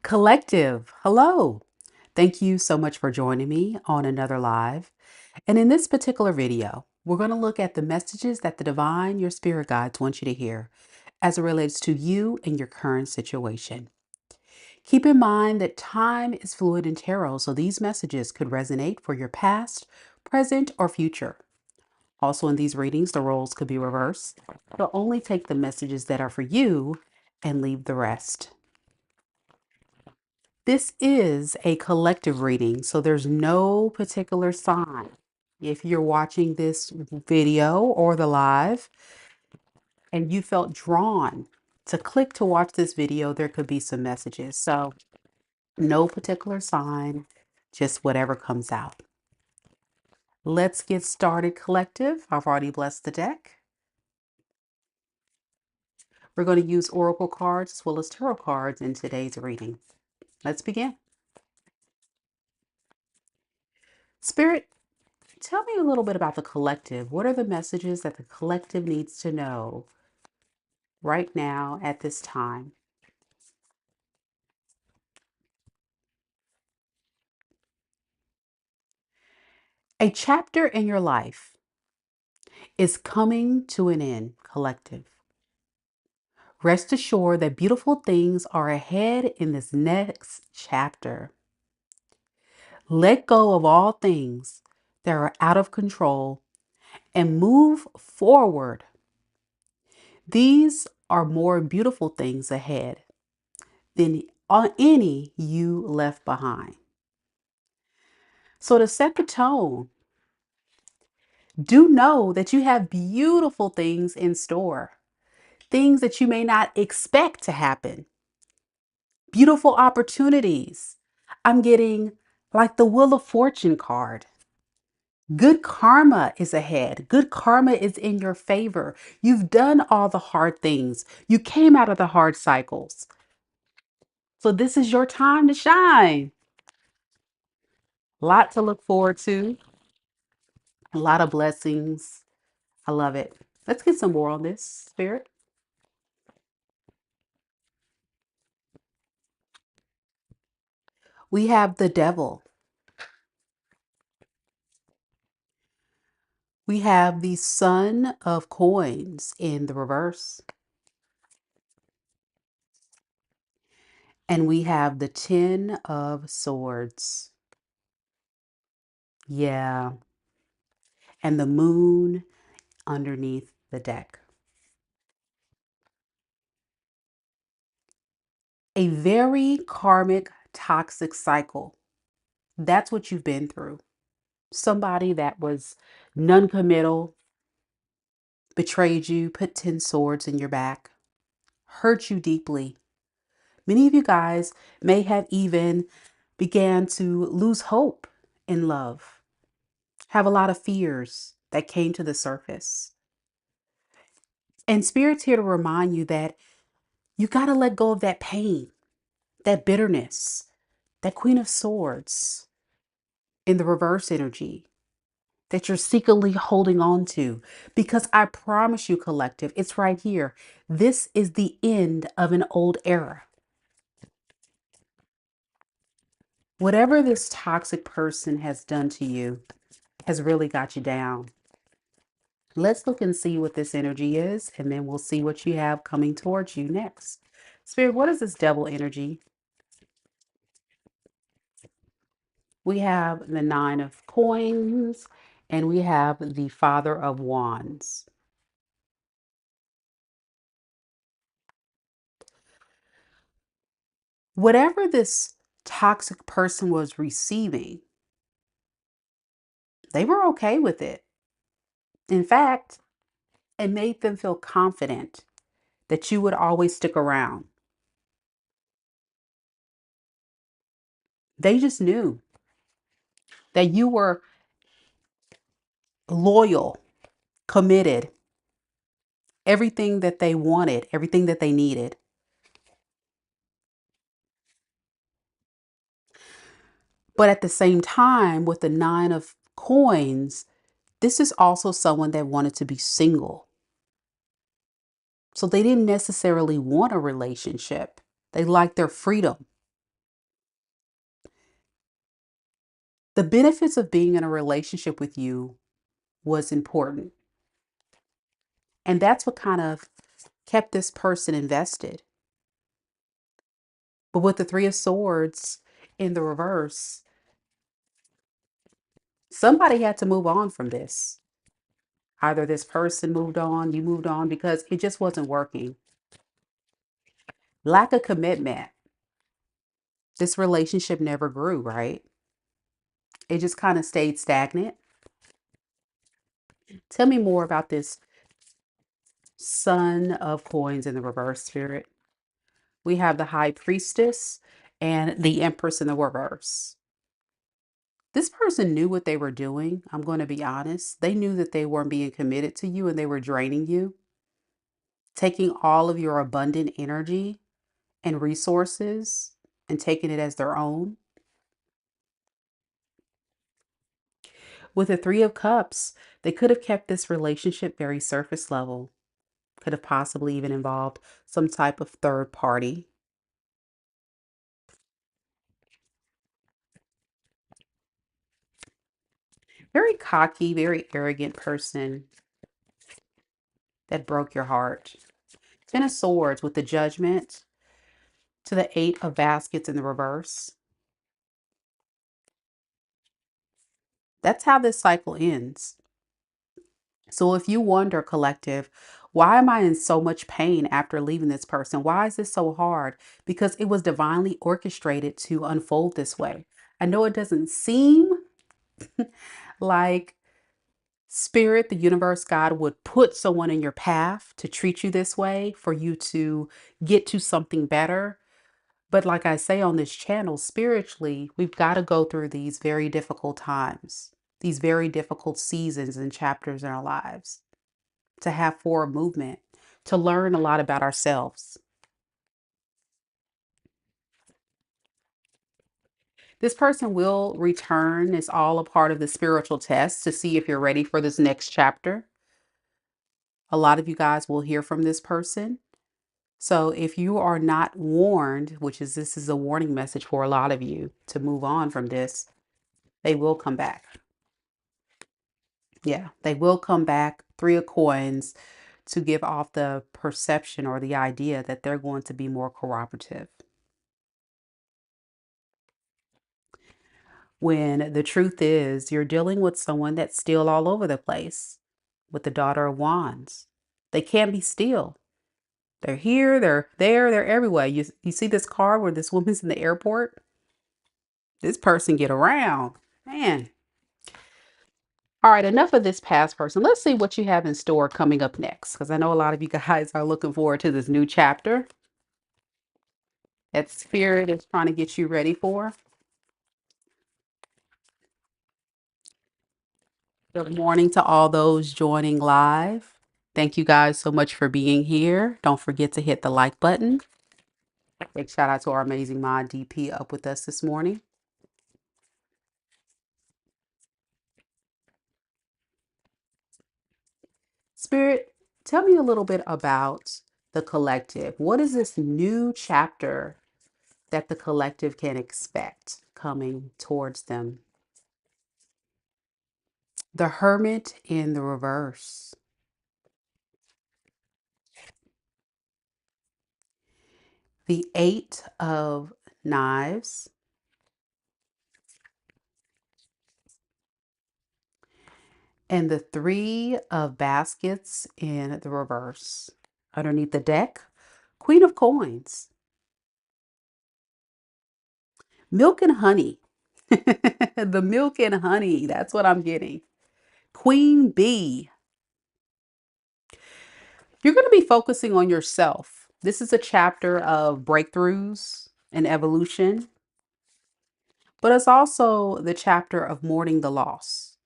Collective, hello. Thank you so much for joining me on another live. And in this particular video, we're going to look at the messages that the divine, your spirit guides want you to hear as it relates to you and your current situation. Keep in mind that time is fluid in tarot, so these messages could resonate for your past, present, or future. Also, in these readings, the roles could be reversed. So only take the messages that are for you and leave the rest. This is a collective reading, so there's no particular sign. If you're watching this video or the live and you felt drawn to click to watch this video, there could be some messages. So, no particular sign, just whatever comes out. Let's get started, collective. I've already blessed the deck. We're going to use oracle cards as well as tarot cards in today's reading. Let's begin. Spirit, tell me a little bit about the collective. What are the messages that the collective needs to know right now at this time? A chapter in your life is coming to an end, collective. Rest assured that beautiful things are ahead in this next chapter. Let go of all things that are out of control and move forward. These are more beautiful things ahead than any you left behind. So, to set the tone, do know that you have beautiful things in store, things that you may not expect to happen, beautiful opportunities. I'm getting like the Wheel of Fortune card. Good karma is ahead. Good karma is in your favor. You've done all the hard things. You came out of the hard cycles. So this is your time to shine. A lot to look forward to. A lot of blessings. I love it. Let's get some more on this, Spirit. We have the Devil. We have the Son of Coins in the reverse. And we have the Ten of Swords. Yeah. And the Moon underneath the deck. A very karmic, toxic cycle. That's what you've been through. Somebody that was non-committal, betrayed you, put 10 swords in your back, hurt you deeply. Many of you guys may have even began to lose hope in love, have a lot of fears that came to the surface. And Spirit's here to remind you that you got to let go of that pain, that bitterness, that Queen of Swords in the reverse energy that you're secretly holding on to. Because I promise you, collective, it's right here. This is the end of an old era. Whatever this toxic person has done to you has really got you down. Let's look and see what this energy is, and then we'll see what you have coming towards you next. Spirit, what is this Devil energy? We have the Nine of Coins, and we have the Father of Wands. Whatever this toxic person was receiving, they were okay with it. In fact, it made them feel confident that you would always stick around. They just knew that you were loyal, committed, everything that they wanted, everything that they needed. But at the same time, with the Nine of Coins, this is also someone that wanted to be single. So they didn't necessarily want a relationship. They liked their freedom. The benefits of being in a relationship with you was important. And that's what kind of kept this person invested. But with the Three of Swords in the reverse, somebody had to move on from this. Either this person moved on, you moved on because it just wasn't working. Lack of commitment. This relationship never grew, right? It just kind of stayed stagnant. Tell me more about this Son of Coins in the reverse, Spirit. We have the High Priestess and the Empress in the reverse. This person knew what they were doing. I'm going to be honest. They knew that they weren't being committed to you and they were draining you, taking all of your abundant energy and resources and taking it as their own. With the Three of Cups, they could have kept this relationship very surface level, could have possibly even involved some type of third party. Very cocky, very arrogant person that broke your heart. Ten of Swords with the Judgment to the Eight of Baskets in the reverse. That's how this cycle ends. So if you wonder, collective, why am I in so much pain after leaving this person? Why is this so hard? Because it was divinely orchestrated to unfold this way. I know it doesn't seem like spirit, the universe, God would put someone in your path to treat you this way for you to get to something better. But like I say on this channel, spiritually, we've got to go through these very difficult times, these very difficult seasons and chapters in our lives to have forward movement, to learn a lot about ourselves. This person will return. It's all a part of the spiritual test to see if you're ready for this next chapter. A lot of you guys will hear from this person. So if you are not warned, which is this is a warning message for a lot of you to move on from this, they will come back. Yeah, they will come back. Three of Coins to give off the perception or the idea that they're going to be more cooperative. When the truth is, you're dealing with someone that's still all over the place with the Daughter of Wands. They can't be still. They're here, they're there, they're everywhere. You see this car where this woman's in the airport? This person get around. Man. All right, enough of this past person. Let's see what you have in store coming up next, because I know a lot of you guys are looking forward to this new chapter that Spirit is trying to get you ready for. Good morning to all those joining live. Thank you guys so much for being here. Don't forget to hit the like button. Big shout out to our amazing mod DP up with us this morning. Spirit, tell me a little bit about the collective. What is this new chapter that the collective can expect coming towards them? The Hermit in the reverse. The Eight of Knives. And the Three of Baskets in the reverse. Underneath the deck, Queen of Coins. Milk and honey. The milk and honey. That's what I'm getting. Queen Bee. You're going to be focusing on yourself. This is a chapter of breakthroughs and evolution, but it's also the chapter of mourning the loss.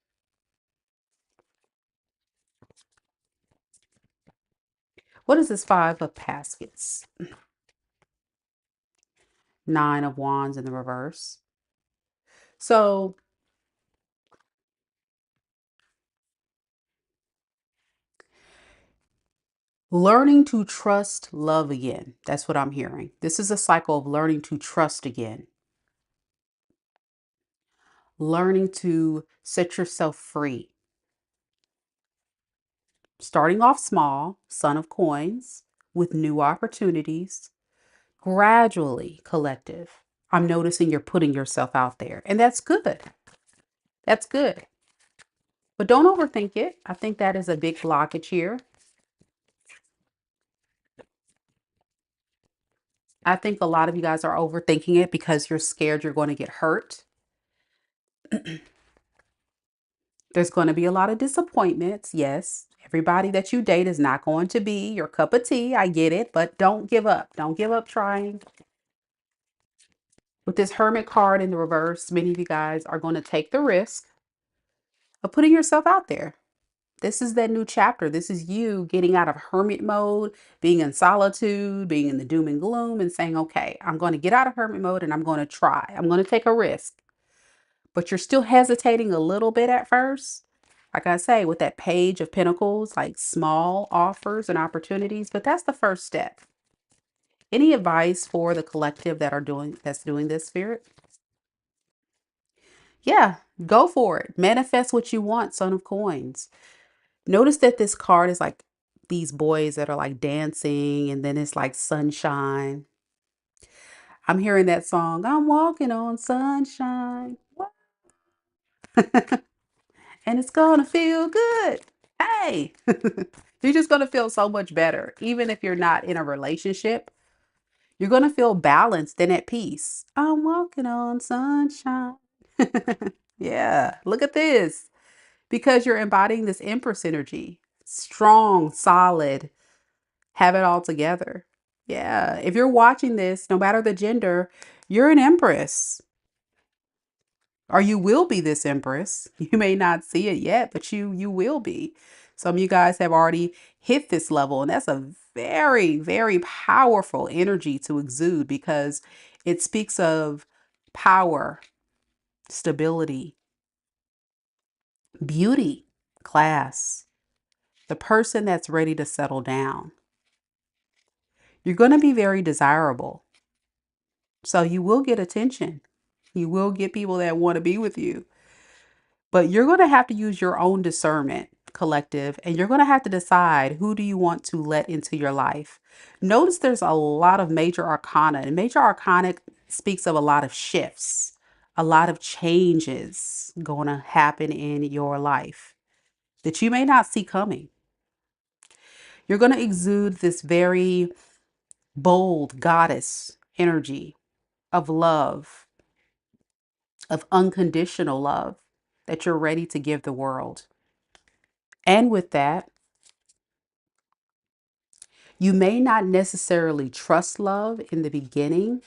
What is this Five of Baskets? Nine of Wands in the reverse. So learning to trust love again. That's what I'm hearing. This is a cycle of learning to trust again. learning to set yourself free. Starting off small, Son of Coins, with new opportunities, gradually collective. I'm noticing you're putting yourself out there, and that's good. That's good. But don't overthink it. I think that is a big blockage here. I think a lot of you guys are overthinking it because you're scared you're going to get hurt. There's going to be a lot of disappointments. Yes, everybody that you date is not going to be your cup of tea. I get it, but don't give up. Don't give up trying. With this Hermit card in the reverse, many of you guys are going to take the risk of putting yourself out there. This is that new chapter. This is you getting out of hermit mode, being in solitude, being in the doom and gloom, and saying, okay, I'm going to get out of hermit mode and I'm going to try. I'm going to take a risk. But you're still hesitating a little bit at first. Like I say, with that Page of Pentacles, like small offers and opportunities, but that's the first step. Any advice for the collective that's doing this, Spirit? Yeah, go for it. Manifest what you want, Son of Coins. Notice that this card is like these boys that are like dancing, and then it's like sunshine. I'm hearing that song, I'm walking on sunshine. And it's gonna feel good. Hey, you're just gonna feel so much better. Even if you're not in a relationship, you're gonna feel balanced and at peace. I'm walking on sunshine. Yeah, look at this. Because you're embodying this Empress energy. Strong, solid, have it all together. Yeah, if you're watching this, no matter the gender, you're an Empress. Or you will be this Empress. You may not see it yet, but you will be. Some of you guys have already hit this level, and that's a very, very powerful energy to exude because it speaks of power, stability, beauty, class, the person that's ready to settle down. You're going to be very desirable. So you will get attention. You will get people that want to be with you. But you're going to have to use your own discernment, collective, and you're going to have to decide who do you want to let into your life. Notice there's a lot of major arcana, and major arcana speaks of a lot of shifts, a lot of changes going to happen in your life that you may not see coming. You're going to exude this very bold goddess energy of love, of unconditional love that you're ready to give the world. And with that, you may not necessarily trust love in the beginning,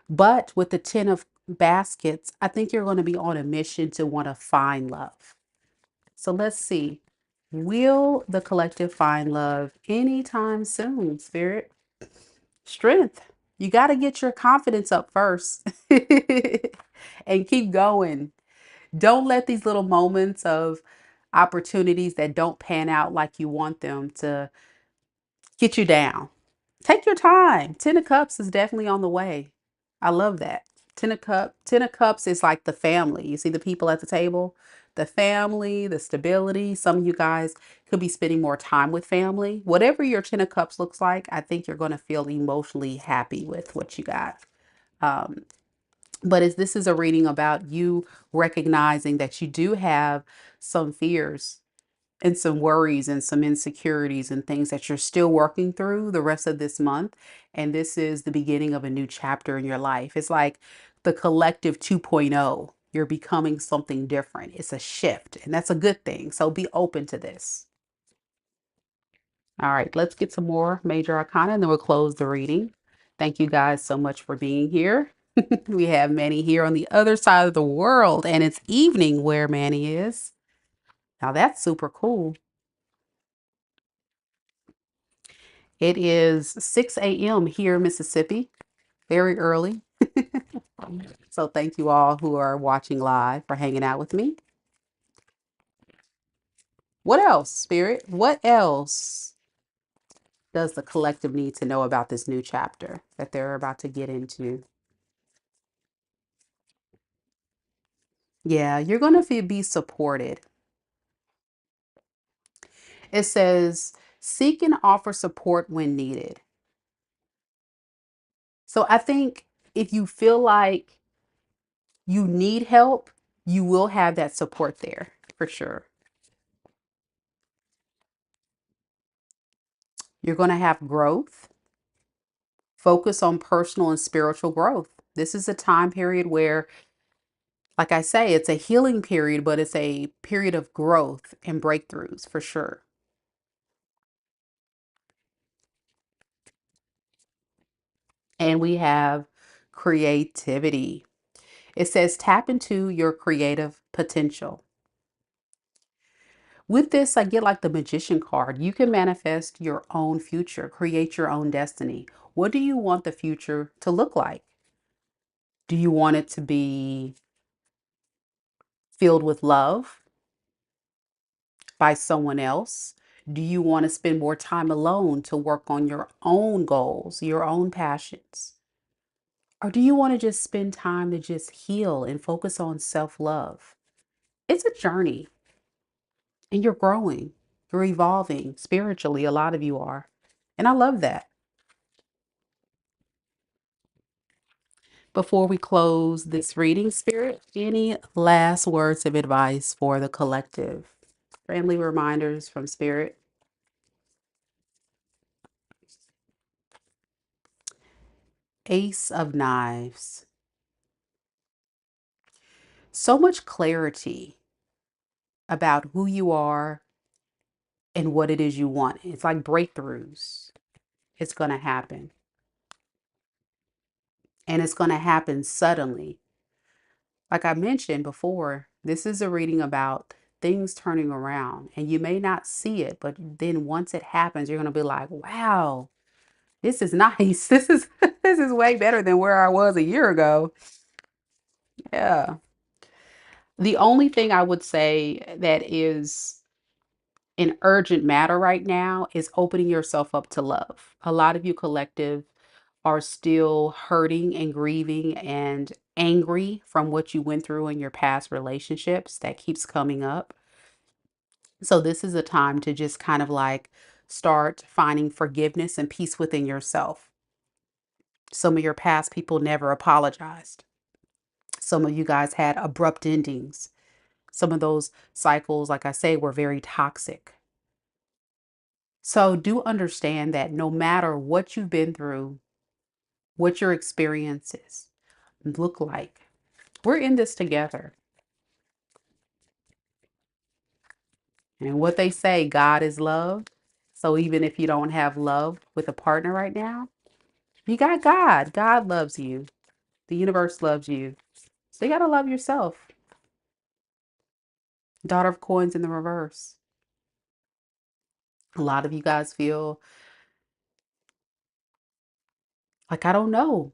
but with the 10 of baskets, I think you're going to be on a mission to want to find love. So let's see. Will the collective find love anytime soon, Spirit? Strength. You got to get your confidence up first and keep going. Don't let these little moments of opportunities that don't pan out like you want them to get you down. Take your time. 10 of Cups is definitely on the way. I love that. 10 of Cups is like the family. You see the people at the table, the family, the stability. Some of you guys could be spending more time with family. Whatever your 10 of Cups looks like, I think you're going to feel emotionally happy with what you got. Um, but as this is a reading about you recognizing that you do have some fears and some worries and some insecurities and things that you're still working through the rest of this month. And this is the beginning of a new chapter in your life. It's like the collective 2.0. You're becoming something different. It's a shift, and that's a good thing. So be open to this. All right, let's get some more major arcana and then we'll close the reading. Thank you guys so much for being here. We have Manny here on the other side of the world, and it's evening where Manny is. Now that's super cool. It is 6 a.m. here in Mississippi, very early. So thank you all who are watching live for hanging out with me. What else, Spirit? What else does the collective need to know about this new chapter that they're about to get into? Yeah, you're going to be supported. It says, seek and offer support when needed. So I think if you feel like you need help, you will have that support there for sure. You're going to have growth. Focus on personal and spiritual growth. This is a time period where, like I say, it's a healing period, but it's a period of growth and breakthroughs for sure. And we have creativity. It says tap into your creative potential. With this, I get like the magician card. You can manifest your own future, create your own destiny. What do you want the future to look like? Do you want it to be filled with love by someone else? Do you want to spend more time alone to work on your own goals, your own passions? Or do you want to just spend time to just heal and focus on self love? It's a journey and you're growing, you're evolving spiritually. A lot of you are. And I love that. Before we close this reading, Spirit, any last words of advice for the collective? Friendly reminders from Spirit. Ace of Knives. So much clarity about who you are and what it is you want. It's like breakthroughs. It's going to happen. And it's going to happen suddenly. Like I mentioned before, this is a reading about things turning around. And you may not see it, but then once it happens, you're going to be like, wow, this is nice. This is way better than where I was a year ago. Yeah. The only thing I would say that is an urgent matter right now is opening yourself up to love. A lot of you collective are still hurting and grieving and angry from what you went through in your past relationships that keeps coming up. So this is a time to just kind of like start finding forgiveness and peace within yourself. Some of your past people never apologized. Some of you guys had abrupt endings. Some of those cycles, like I say, were very toxic. So do understand that no matter what you've been through, what your experiences look like, we're in this together. And what they say, God is love. So even if you don't have love with a partner right now, you got God. God loves you. The universe loves you. So you got to love yourself. Daughter of Coins in the reverse. A lot of you guys feel like, I don't know.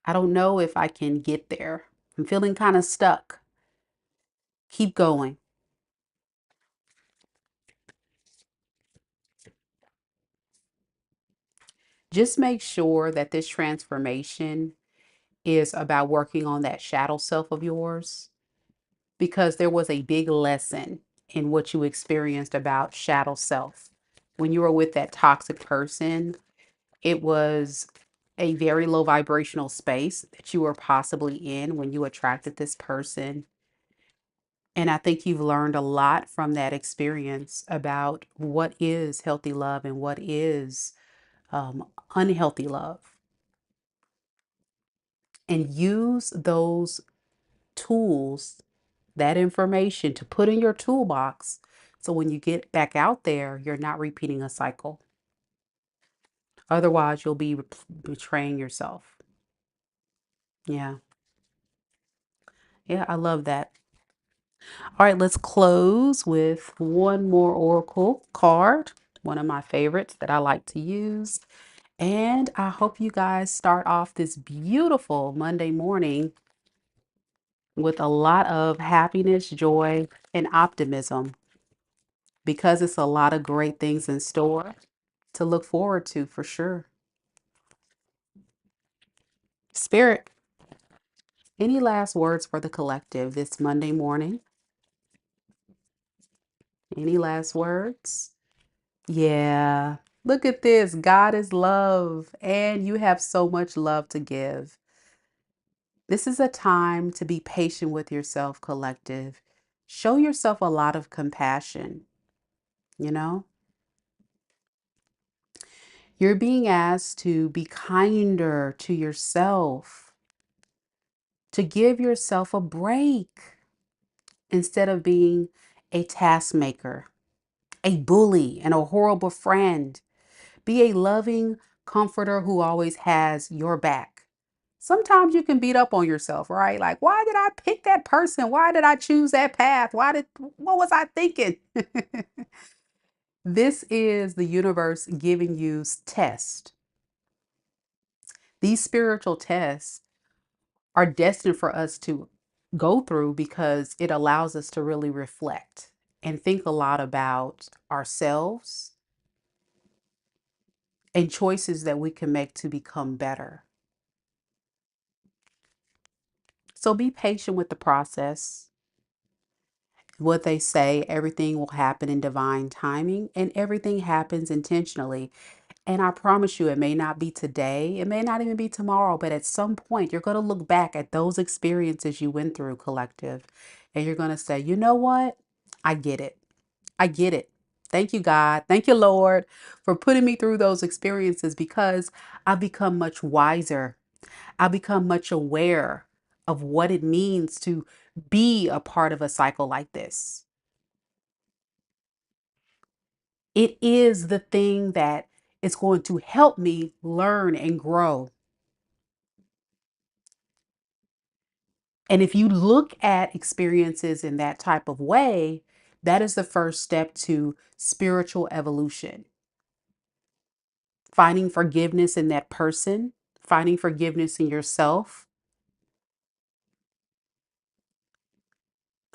I don't know if I can get there. I'm feeling kind of stuck. Keep going. Just make sure that this transformation is about working on that shadow self of yours because there was a big lesson in what you experienced about shadow self. When you were with that toxic person, it was a very low vibrational space that you were possibly in when you attracted this person. And I think you've learned a lot from that experience about what is healthy love and what is unhealthy love. And use those tools, that information to put in your toolbox. So when you get back out there, you're not repeating a cycle. Otherwise, you'll be betraying yourself. Yeah. Yeah, I love that. All right, let's close with one more oracle card, one of my favorites that I like to use. And I hope you guys start off this beautiful Monday morning with a lot of happiness, joy, and optimism because it's a lot of great things in store to look forward to for sure. Spirit. Any last words for the collective this Monday morning? Any last words? Yeah. Look at this. God is love, and you have so much love to give. This is a time to be patient with yourself, collective. Show yourself a lot of compassion, you know? You're being asked to be kinder to yourself, to give yourself a break instead of being a taskmaker, a bully, and a horrible friend. Be a loving comforter who always has your back. Sometimes you can beat up on yourself, right? Like, why did I pick that person? Why did I choose that path? What was I thinking? This is the universe giving you tests. These spiritual tests are destined for us to go through because it allows us to really reflect and think a lot about ourselves and choices that we can make to become better. So be patient with the process. What they say, everything will happen in divine timing and everything happens intentionally. And I promise you, it may not be today, it may not even be tomorrow, but at some point, you're going to look back at those experiences you went through, collective, and you're going to say, you know what? I get it. I get it. Thank you, God. Thank you, Lord, for putting me through those experiences because I've become much wiser. I've become much aware of what it means to be a part of a cycle like this. It is the thing that is going to help me learn and grow. And if you look at experiences in that type of way, that is the first step to spiritual evolution. Finding forgiveness in that person, finding forgiveness in yourself,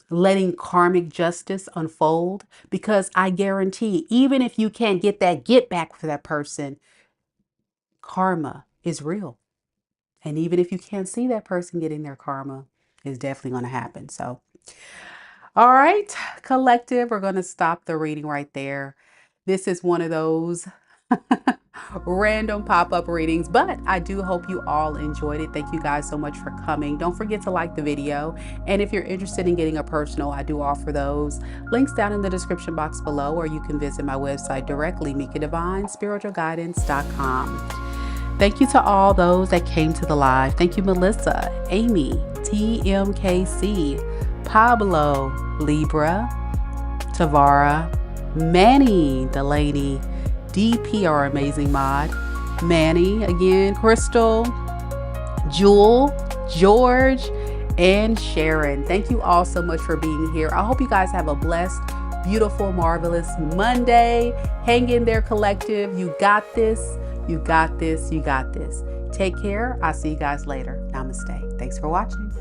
letting karmic justice unfold. Because I guarantee, even if you can't get that get back for that person, karma is real. And even if you can't see that person getting their karma, it's definitely going to happen. So, all right, collective, we're going to stop the reading right there. This is one of those random pop-up readings, but I do hope you all enjoyed it. Thank you guys so much for coming. Don't forget to like the video. And if you're interested in getting a personal, I do offer those. Links down in the description box below, or you can visit my website directly, MikaDivineSpiritualGuidance.com. Thank you to all those that came to the live. Thank you, Melissa, Amy, TMKC, Pablo, Libra, Tavara, Manny, Delaney, DP, our amazing mod, Manny, again, Crystal, Jewel, George, and Sharon. Thank you all so much for being here. I hope you guys have a blessed, beautiful, marvelous Monday. Hang in there, collective. You got this. You got this. You got this. Take care. I'll see you guys later. Namaste. Thanks for watching.